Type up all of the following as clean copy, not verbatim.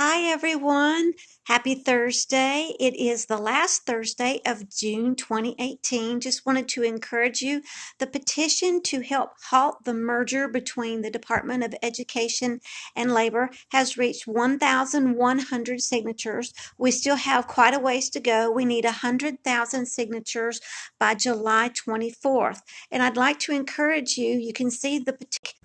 Hi, everyone. Happy Thursday. It is the last Thursday of June 2018. Just wanted to encourage you. The petition to help halt the merger between the Department of Education and Labor has reached 1,100 signatures. We still have quite a ways to go. We need 100,000 signatures by July 24th. And I'd like to encourage you. You can see the petition,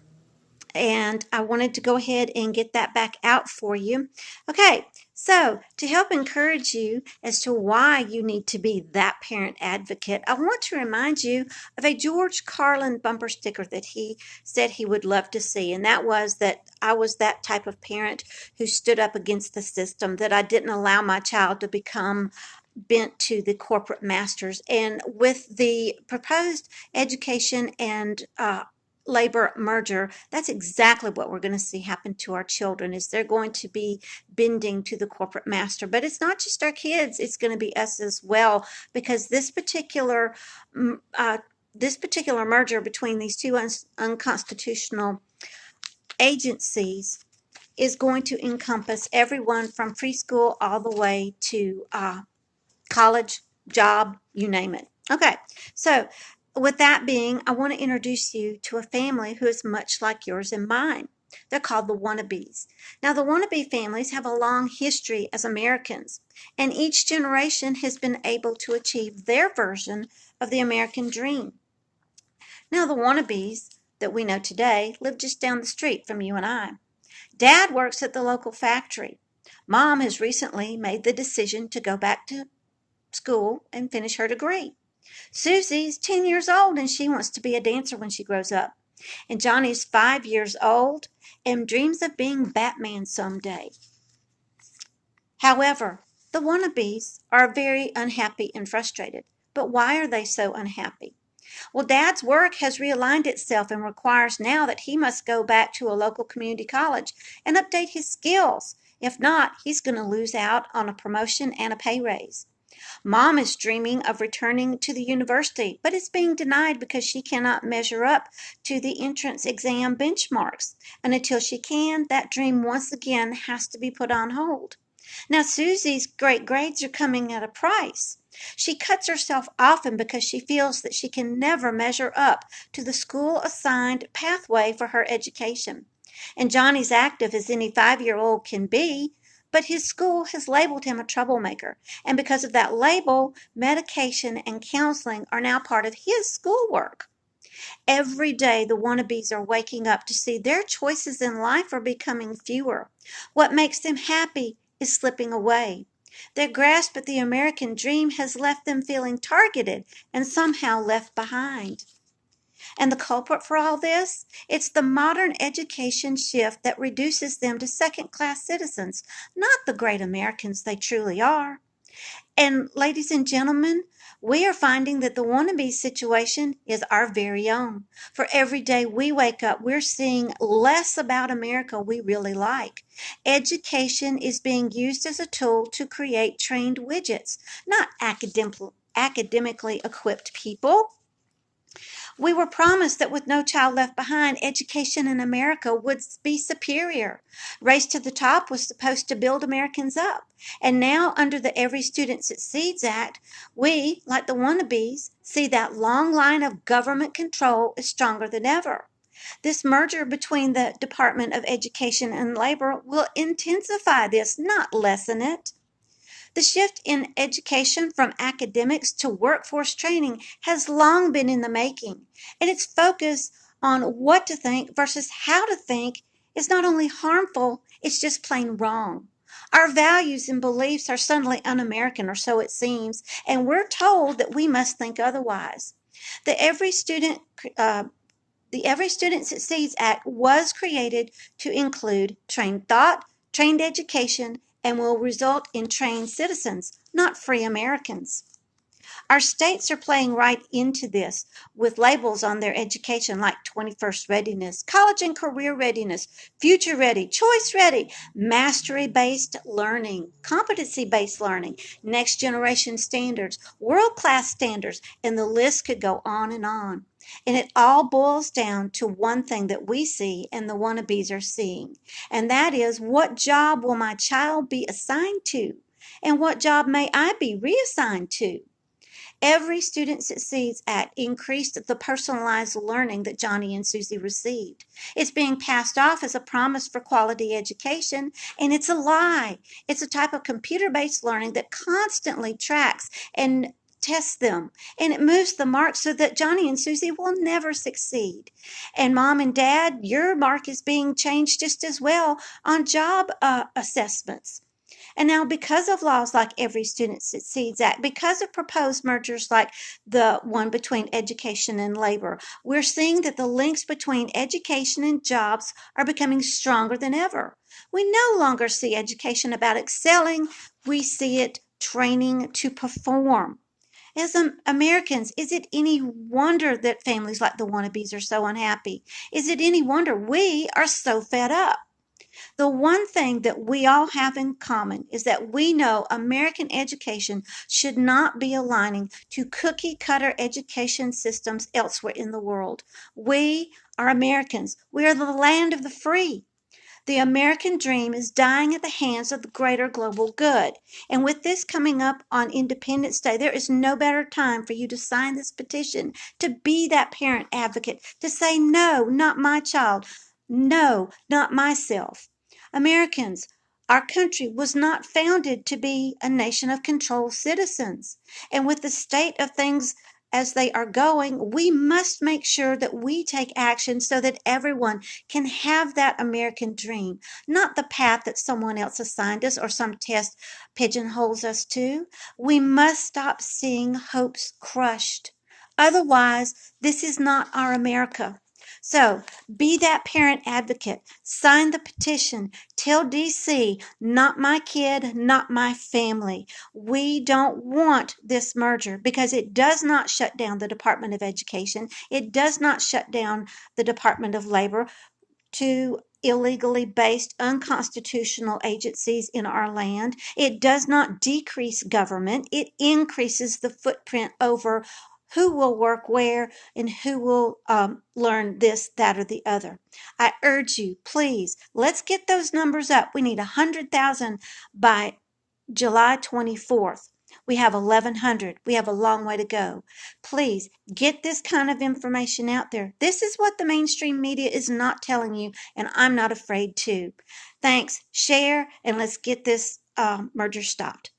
and I wanted to go ahead and get that back out for you. Okay, so to help encourage you as to why you need to be that parent advocate, I want to remind you of a George Carlin bumper sticker that he said he would love to see, and that was that I was that type of parent who stood up against the system, that I didn't allow my child to become bent to the corporate masters. And with the proposed education and labor merger, that's exactly what we're going to see happen to our children. Is they're going to be bending to the corporate master. But it's not just our kids, it's going to be us as well, because this particular merger between these two unconstitutional agencies is going to encompass everyone from preschool all the way to college, job, you name it. Okay, so with that being, I want to introduce you to a family who is much like yours and mine. They're called the wannabes. Now, the wannabe families have a long history as Americans, and each generation has been able to achieve their version of the American dream. Now, the wannabes that we know today live just down the street from you and I. Dad works at the local factory. Mom has recently made the decision to go back to school and finish her degree. Susie's 10 years old and she wants to be a dancer when she grows up. And Johnny's 5 years old and dreams of being Batman someday. However, the wannabes are very unhappy and frustrated. But why are they so unhappy? Well, Dad's work has realigned itself and requires now that he must go back to a local community college and update his skills. If not, he's going to lose out on a promotion and a pay raise. Mom is dreaming of returning to the university, but is being denied because she cannot measure up to the entrance exam benchmarks. And until she can, that dream once again has to be put on hold. Now, Susie's great grades are coming at a price. She cuts herself often because she feels that she can never measure up to the school-assigned pathway for her education. And Johnny's active as any 5-year-old can be, but his school has labeled him a troublemaker. And because of that label, medication and counseling are now part of his schoolwork. Every day, the wannabes are waking up to see their choices in life are becoming fewer. What makes them happy is slipping away. Their grasp at the American dream has left them feeling targeted and somehow left behind. And the culprit for all this? It's the modern education shift that reduces them to second-class citizens, not the great Americans they truly are. And ladies and gentlemen, we are finding that the wannabe situation is our very own. For every day we wake up, we're seeing less about America we really like. Education is being used as a tool to create trained widgets, not academically equipped people. We were promised that with No Child Left Behind, education in America would be superior. Race to the Top was supposed to build Americans up. And now, under the Every Student Succeeds Act, we, like the wannabes, see that long line of government control is stronger than ever. This merger between the Department of Education and Labor will intensify this, not lessen it. The shift in education from academics to workforce training has long been in the making, and its focus on what to think versus how to think is not only harmful, it's just plain wrong. Our values and beliefs are suddenly un-American, or so it seems, and we're told that we must think otherwise. The Every Student Succeeds Act was created to include trained thought, trained education, and will result in trained citizens, not free Americans. Our states are playing right into this with labels on their education like 21st readiness, college and career readiness, future ready, choice ready, mastery-based learning, competency-based learning, next generation standards, world-class standards, and the list could go on and on. And it all boils down to one thing that we see and the wannabes are seeing. And that is, what job will my child be assigned to? And what job may I be reassigned to? Every Student Succeeds Act increased the personalized learning that Johnny and Susie received. It's being passed off as a promise for quality education, and it's a lie. It's a type of computer-based learning that constantly tracks and tests them, and it moves the mark so that Johnny and Susie will never succeed. And Mom and Dad, your mark is being changed just as well on job assessments. And now, because of laws like Every Student Succeeds Act, because of proposed mergers like the one between education and labor, we're seeing that the links between education and jobs are becoming stronger than ever. We no longer see education about excelling, we see it training to perform. As Americans, is it any wonder that families like the wannabes are so unhappy? Is it any wonder we are so fed up? The one thing that we all have in common is that we know American education should not be aligning to cookie-cutter education systems elsewhere in the world. We are Americans. We are the land of the free. The American dream is dying at the hands of the greater global good. And with this coming up on Independence Day, there is no better time for you to sign this petition, to be that parent advocate, to say, no, not my child. No, not myself. Americans, our country was not founded to be a nation of controlled citizens. And with the state of things as they are going, we must make sure that we take action so that everyone can have that American dream, not the path that someone else assigned us or some test pigeonholes us to. We must stop seeing hopes crushed. Otherwise, this is not our America. So be that parent advocate. Sign the petition. Tell DC, not my kid, not my family. We don't want this merger because it does not shut down the Department of Education. It does not shut down the Department of Labor to illegally based unconstitutional agencies in our land. It does not decrease government. It increases the footprint over who will work where and who will learn this, that, or the other. I urge you, please, let's get those numbers up. We need 100,000 by July 24th. We have 1,100. We have a long way to go. Please get this kind of information out there. This is what the mainstream media is not telling you, and I'm not afraid to. Thanks. Share, and let's get this merger stopped.